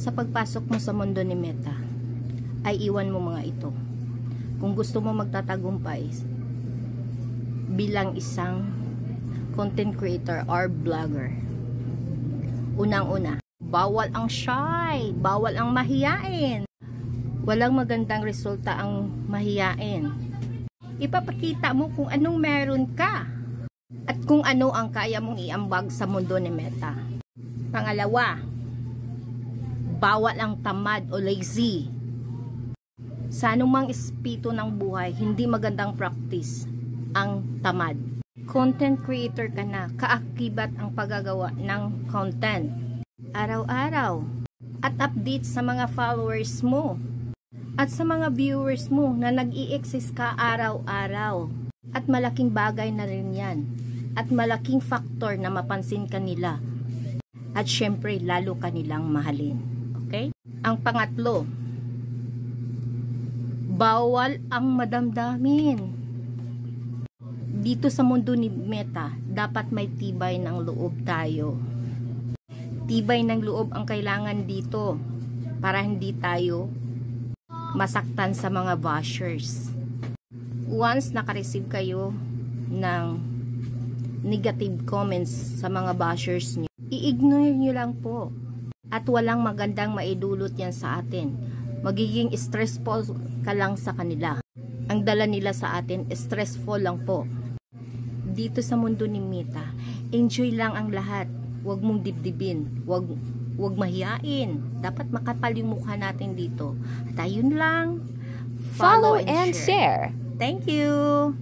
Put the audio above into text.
Sa pagpasok mo sa mundo ni Meta, ay iwan mo mga ito. Kung gusto mo magtatagumpay bilang isang content creator or vlogger, unang-una, bawal ang shy, bawal ang mahiyain. Walang magandang resulta ang mahiyain. Ipapakita mo kung anong meron ka at kung ano ang kaya mong iambag sa mundo ni Meta. Pangalawa, bawal ang tamad o lazy. Sa anumang espiritu ng buhay, hindi magandang practice ang tamad. Content creator ka na, kaakibat ang paggagawa ng content araw-araw at update sa mga followers mo at sa mga viewers mo na nag-i-exist ka araw-araw. At malaking bagay na rin yan at malaking factor na mapansin ka nila at syempre lalo ka nilang mahalin. Okay? Ang pangatlo, bawal ang madamdamin. Dito sa mundo ni Meta, dapat may tibay ng loob tayo. Tibay ng loob ang kailangan dito para hindi tayo masaktan sa mga bashers. Once naka-receive kayo ng negative comments sa mga bashers nyo, i-ignore nyo lang po. At walang magandang maidulot yan sa atin. Magiging stressful ka lang sa kanila. Ang dala nila sa atin, stressful lang po. Dito sa mundo ni Meta, enjoy lang ang lahat. Huwag mong dibdibin. Huwag mahiyain. Dapat makapal yung mukha natin dito. At ayun lang. Follow and share. Thank you.